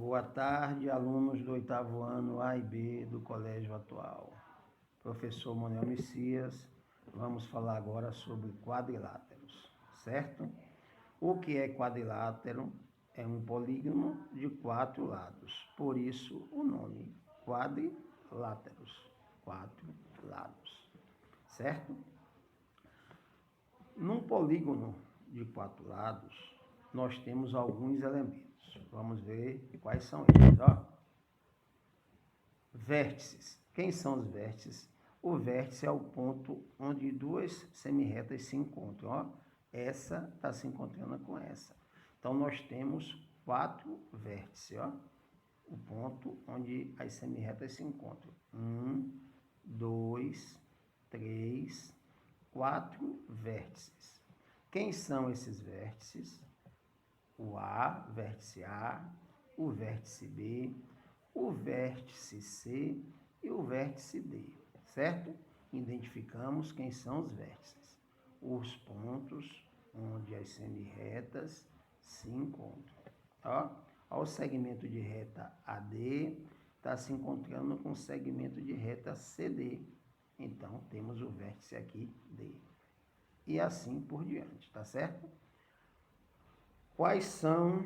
Boa tarde, alunos do 8º ano A e B do Colégio Atual. Professor Manuel Messias, vamos falar agora sobre quadriláteros, certo? O que é quadrilátero? É um polígono de 4 lados, por isso o nome quadriláteros, 4 lados, certo? Num polígono de 4 lados, nós temos alguns elementos. Vamos ver quais são eles, ó. Vértices. Quem são os vértices? O vértice é o ponto onde duas semirretas se encontram, ó. Essa está se encontrando com essa. Então, nós temos 4 vértices, ó. O ponto onde as semirretas se encontram. 1, 2, 3, 4 vértices. Quem são esses vértices? O A, vértice A, o vértice B, o vértice C e o vértice D, certo? Identificamos quem são os vértices. Os pontos onde as semirretas se encontram. Ó, o segmento de reta AD está se encontrando com o segmento de reta CD. Então, temos o vértice aqui D. E assim por diante, tá certo? Quais são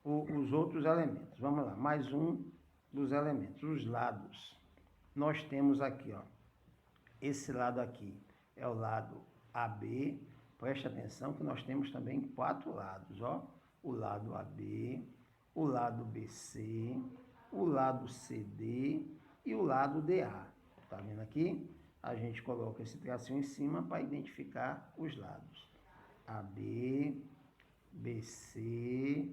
os outros elementos? Vamos lá, mais um dos elementos, os lados. Nós temos aqui, ó, esse lado aqui é o lado AB. Preste atenção que nós temos também 4 lados, ó. O lado AB, o lado BC, o lado CD e o lado DA. Tá vendo aqui? A gente coloca esse tracinho em cima para identificar os lados. AB, BC,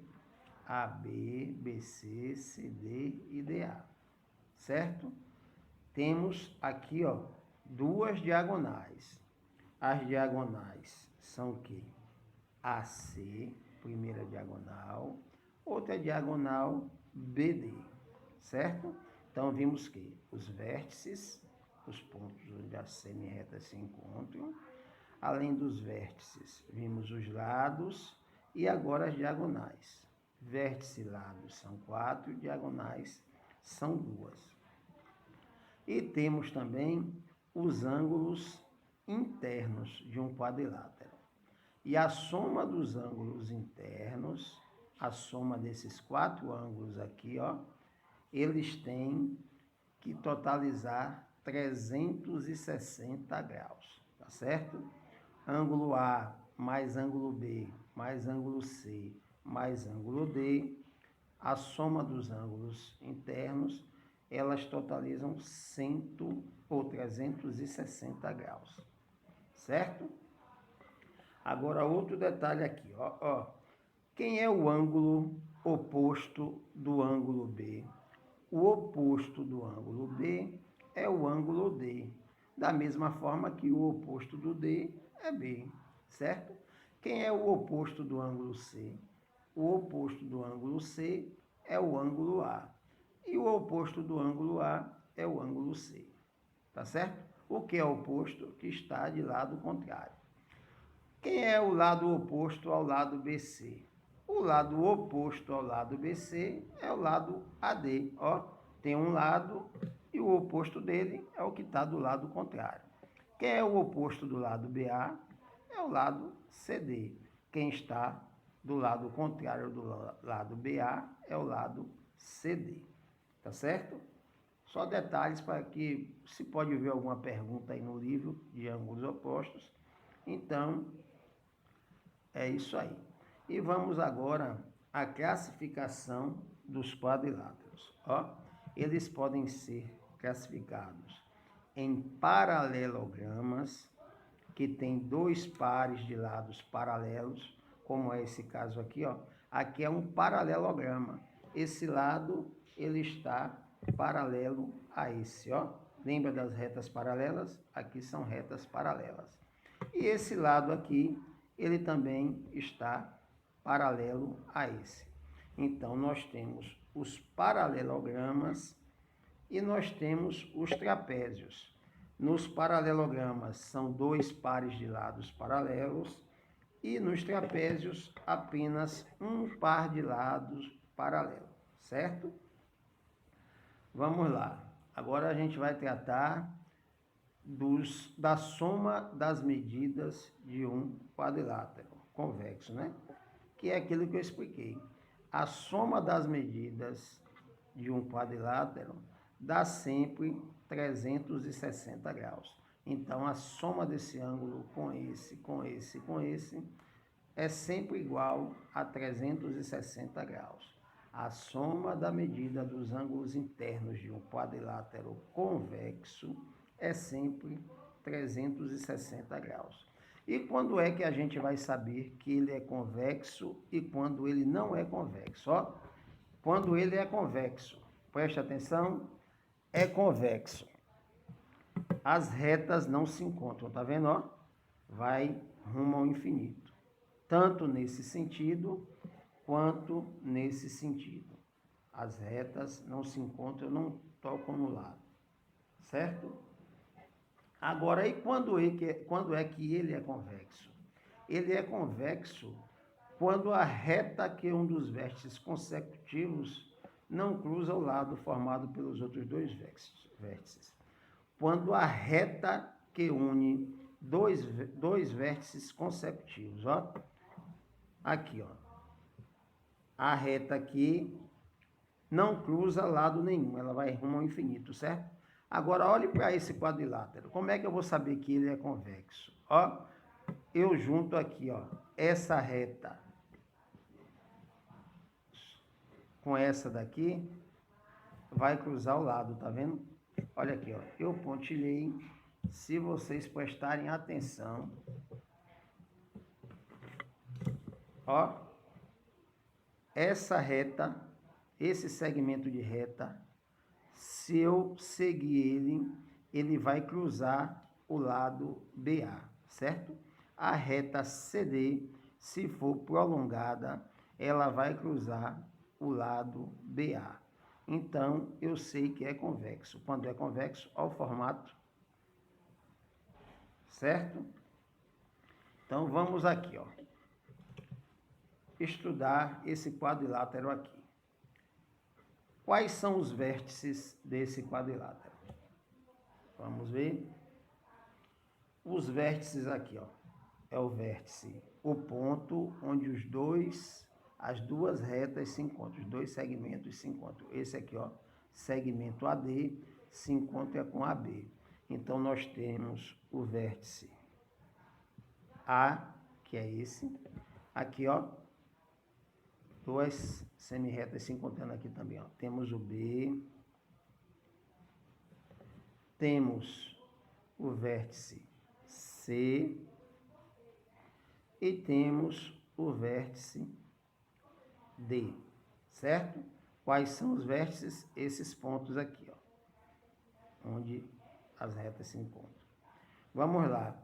AB, BC, CD e DA, certo? Temos aqui, ó, 2 diagonais. As diagonais são o quê? AC, primeira diagonal, outra diagonal BD, certo? Então, vimos que os vértices, os pontos onde as semirretas se encontram, além dos vértices, vimos os lados e agora as diagonais. Vértice e lados são 4, diagonais são 2. E temos também os ângulos internos de um quadrilátero. E a soma dos ângulos internos, a soma desses 4 ângulos aqui, ó, eles têm que totalizar 360 graus, tá certo? Ângulo A mais ângulo B mais ângulo C mais ângulo D, a soma dos ângulos internos, elas totalizam 360 graus, certo? Agora, outro detalhe aqui, ó. Quem é o ângulo oposto do ângulo B? O oposto do ângulo B é o ângulo D, da mesma forma que o oposto do D é B, certo? Quem é o oposto do ângulo C? O oposto do ângulo C é o ângulo A. E o oposto do ângulo A é o ângulo C. Tá certo? O que é oposto? Que está de lado contrário. Quem é o lado oposto ao lado BC? O lado oposto ao lado BC é o lado AD. Ó, tem um lado e o oposto dele é o que está do lado contrário. Quem é o oposto do lado BA? É o lado CD. Quem está do lado contrário do lado BA é o lado CD. Tá certo? Só detalhes para que se pode ver alguma pergunta aí no livro de ângulos opostos. Então, é isso aí. E vamos agora à classificação dos quadriláteros. Ó, eles podem ser classificados em paralelogramas, que tem 2 pares de lados paralelos, como é esse caso aqui, ó. Aqui é um paralelograma. Esse lado, ele está paralelo a esse, ó. Lembra das retas paralelas? Aqui são retas paralelas. E esse lado aqui, ele também está paralelo a esse. Então, nós temos os paralelogramas e nós temos os trapézios. Nos paralelogramas são 2 pares de lados paralelos e nos trapézios apenas um par de lados paralelos, certo? Vamos lá. Agora a gente vai tratar da soma das medidas de um quadrilátero convexo, né? Que é aquilo que eu expliquei. A soma das medidas de um quadrilátero dá sempre 360 graus. Então, a soma desse ângulo com esse é sempre igual a 360 graus. A soma da medida dos ângulos internos de um quadrilátero convexo é sempre 360 graus. E quando é que a gente vai saber que ele é convexo e quando ele não é convexo? Ó, quando ele é convexo, preste atenção, é convexo. As retas não se encontram, tá vendo? Ó? Vai rumo ao infinito. Tanto nesse sentido, quanto nesse sentido. As retas não se encontram, não tocam no lado. Certo? Agora, e quando é que ele é convexo? Ele é convexo quando a reta que um dos vértices consecutivos não cruza o lado formado pelos outros dois vértices. Quando a reta que une dois vértices consecutivos, ó, aqui, ó, a reta aqui não cruza lado nenhum, ela vai rumo ao infinito, certo? Agora, olhe para esse quadrilátero. Como é que eu vou saber que ele é convexo? Ó, eu junto aqui, ó, essa reta com essa daqui, vai cruzar o lado, tá vendo? Olha aqui, ó, eu pontilhei. Se vocês prestarem atenção, ó, essa reta, esse segmento de reta, se eu seguir ele vai cruzar o lado BA, certo? A reta CD, se for prolongada, ela vai cruzar o lado BA. Então, eu sei que é convexo. Quando é convexo, olha o formato, certo? Então, vamos aqui, ó, estudar esse quadrilátero aqui. Quais são os vértices desse quadrilátero? Vamos ver. Os vértices aqui, ó, é o vértice, o ponto onde as duas retas se encontram, os dois segmentos se encontram. Esse aqui, ó, segmento AD se encontra com AB. Então, nós temos o vértice A, que é esse. Aqui, ó, duas semirretas se encontrando aqui também, ó. Temos o B, temos o vértice C e temos o vértice D, certo? Quais são os vértices? Esses pontos aqui, ó, onde as retas se encontram. Vamos lá.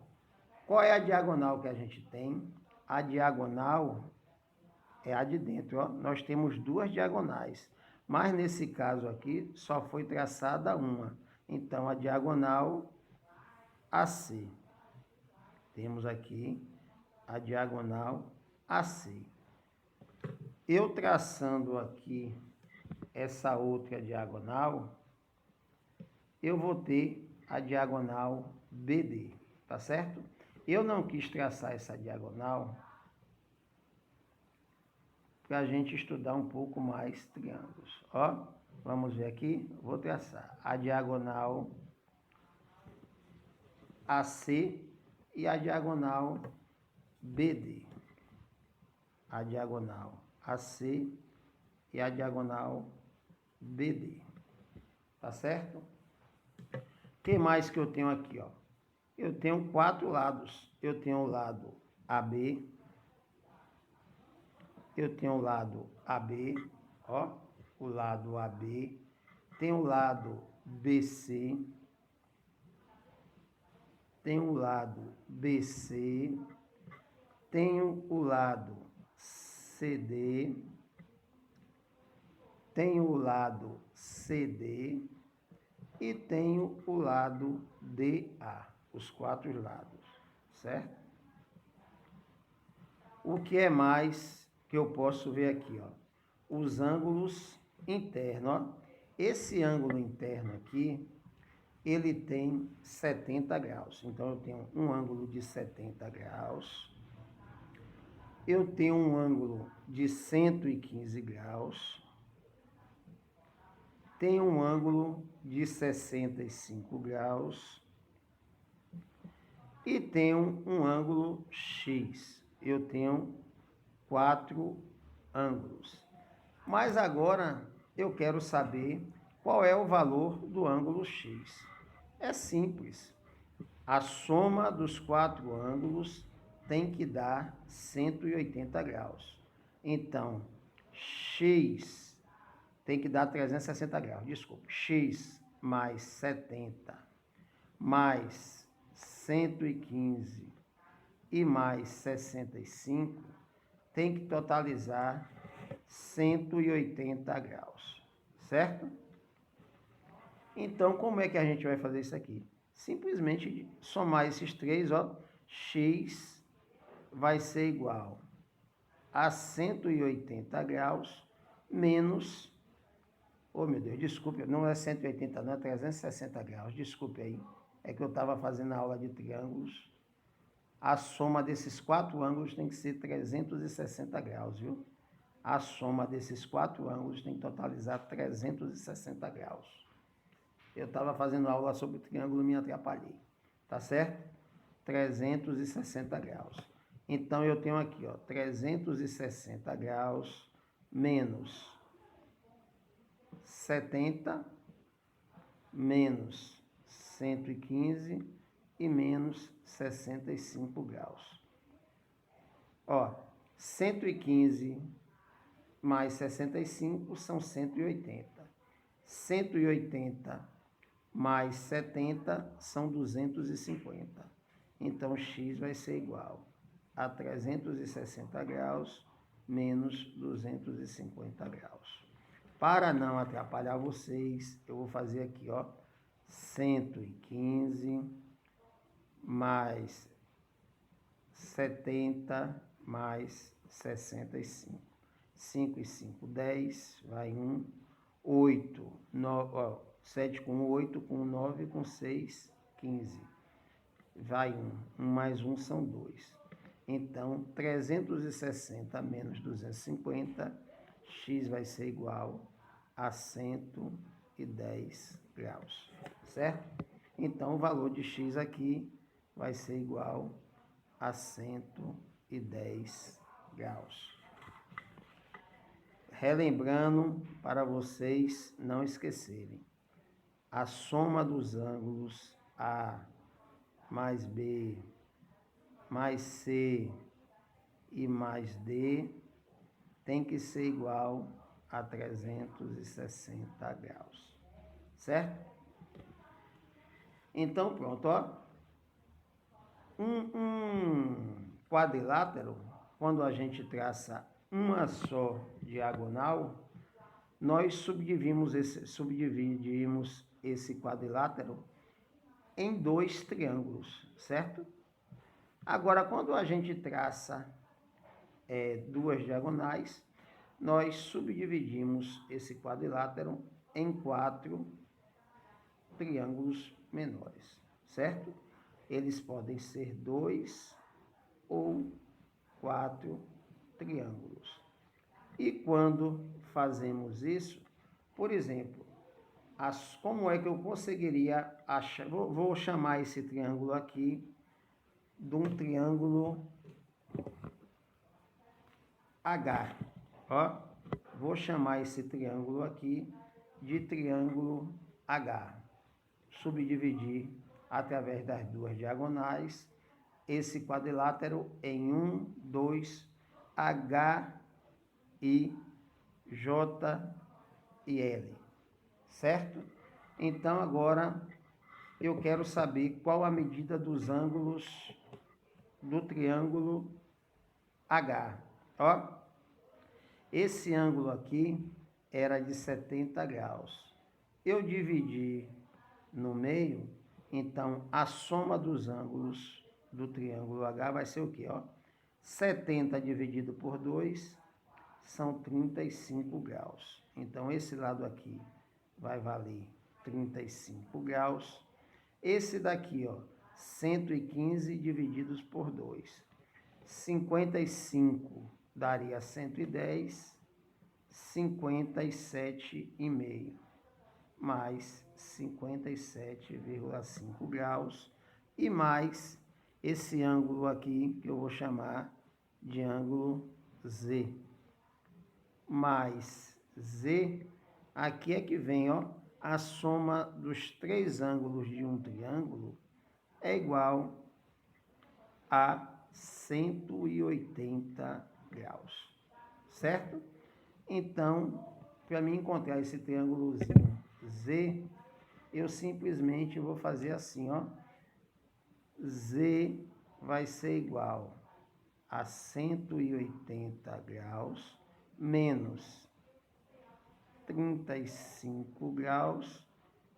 Qual é a diagonal que a gente tem? A diagonal é a de dentro, ó. Nós temos duas diagonais, mas nesse caso aqui só foi traçada uma. Então, a diagonal AC. Temos aqui a diagonal AC. Eu traçando aqui essa outra diagonal, eu vou ter a diagonal BD, tá certo? Eu não quis traçar essa diagonal para a gente estudar um pouco mais triângulos. Ó, vamos ver aqui, vou traçar a diagonal AC e a diagonal BD. A diagonal AC e a diagonal BD. Tá certo? O que mais que eu tenho aqui, ó? Eu tenho 4 lados. Eu tenho o lado AB, eu tenho o lado AB, ó, o lado AB, tem o lado BC, tem o lado BC, tenho o lado CD, tenho o lado CD e tenho o lado DA, os 4 lados, certo? O que é mais que eu posso ver aqui, ó? Os ângulos interno, ó. Esse ângulo interno aqui, ele tem 70 graus. Então, eu tenho um ângulo de 70 graus. Eu tenho um ângulo de 115 graus. Tenho um ângulo de 65 graus. E tenho um ângulo X. Eu tenho 4 ângulos. Mas agora eu quero saber qual é o valor do ângulo X. É simples. A soma dos 4 ângulos tem que dar 180 graus. Então, X tem que dar 360 graus. Desculpa. X mais 70 mais 115 e mais 65 tem que totalizar 180 graus, certo? Então, como é que a gente vai fazer isso aqui? Simplesmente somar esses três, ó, x vai ser igual a 180 graus menos, oh meu Deus, desculpe, não é 180 não, é 360 graus, desculpe aí, é que eu estava fazendo a aula de triângulos. A soma desses 4 ângulos tem que ser 360 graus, viu? A soma desses 4 ângulos tem que totalizar 360 graus. Eu estava fazendo aula sobre triângulo e me atrapalhei, tá certo? 360 graus. Então, eu tenho aqui, ó, 360 graus menos 70 menos 115 e menos 65 graus. Ó, 115 mais 65 são 180. 180 mais 70 são 250. Então, x vai ser igual a 360 graus menos 250 graus. Para não atrapalhar vocês, eu vou fazer aqui, ó, 115 mais 70 mais 65. 5 e 5, 10, vai 1, 8, 9, ó, 7 com 8, com 9, com 6, 15. Vai 1, 1 mais 1 são 2. Então, 360 menos 250, x vai ser igual a 110 graus, certo? Então, o valor de x aqui vai ser igual a 110 graus. Relembrando, para vocês não esquecerem, a soma dos ângulos A mais B mais C e mais D tem que ser igual a 360 graus, certo? Então, pronto, ó. Um quadrilátero, quando a gente traça uma só diagonal, nós subdividimos esse quadrilátero em 2 triângulos, certo? Agora, quando a gente traça 2 diagonais, nós subdividimos esse quadrilátero em 4 triângulos menores, certo? Eles podem ser 2 ou 4 triângulos. E quando fazemos isso, por exemplo, como é que eu conseguiria achar? Vou chamar esse triângulo aqui de um triângulo H. Ó, vou chamar esse triângulo aqui de triângulo H. Subdividir através das 2 diagonais esse quadrilátero em 1, 2, H, I, J e L, certo? Então, agora eu quero saber qual a medida dos ângulos do triângulo H. Ó, esse ângulo aqui era de 70 graus. Eu dividi no meio, então a soma dos ângulos do triângulo H vai ser o quê? Ó? 70 dividido por 2, são 35 graus. Então, esse lado aqui vai valer 35 graus. Esse daqui, ó, 115 divididos por 2. 55 daria 110, 57,5 mais 57,5 graus e mais esse ângulo aqui que eu vou chamar de ângulo Z. Mais Z, aqui é que vem, ó, a soma dos três ângulos de um triângulo é igual a 180 graus, certo? Então, para mim encontrar esse triângulozinho Z, eu simplesmente vou fazer assim, ó. Z vai ser igual a 180 graus menos 35 graus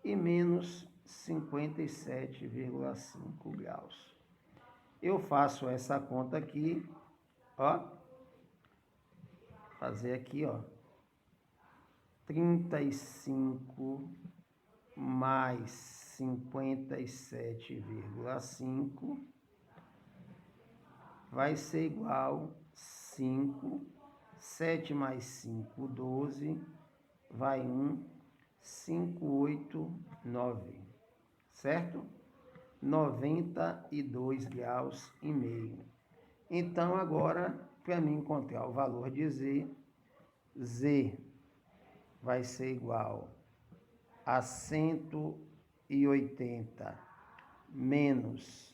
e menos 57,5 graus. Eu faço essa conta aqui, ó. Fazer aqui, ó. 35 mais 57,5 vai ser igual 5, 7 mais 5, 12, vai 1, 5, 8, 9, certo? 92 graus e meio. Então, agora, para mim encontrar o valor de Z, Z vai ser igual a 180 menos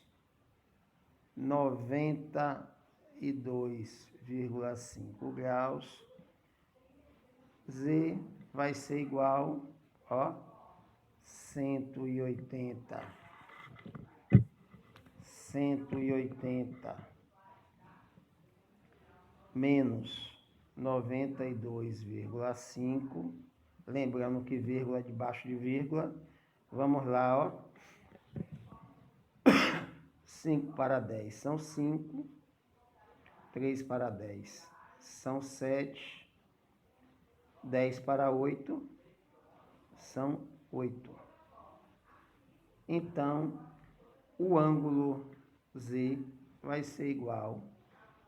92,5 graus. Z vai ser igual, ó, 180 menos 92,5, lembrando que vírgula é debaixo de vírgula. Vamos lá, ó. 5 para 10 são 5, 3 para 10 são 7, 10 para 8 são 8. Então, o ângulo Z vai ser igual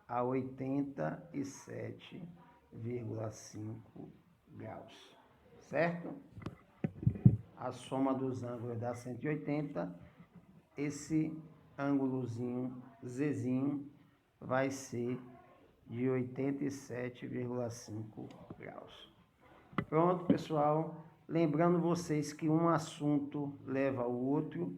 a 87,5 graus, certo? A soma dos ângulos dá 180, esse ângulozinho, Zzinho, vai ser de 87,5 graus. Pronto, pessoal. Lembrando vocês que um assunto leva ao outro.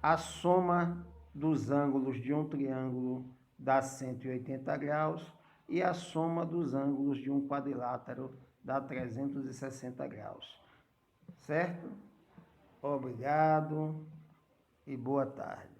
A soma dos ângulos de um triângulo dá 180 graus e a soma dos ângulos de um quadrilátero dá 360 graus. Certo? Obrigado e boa tarde.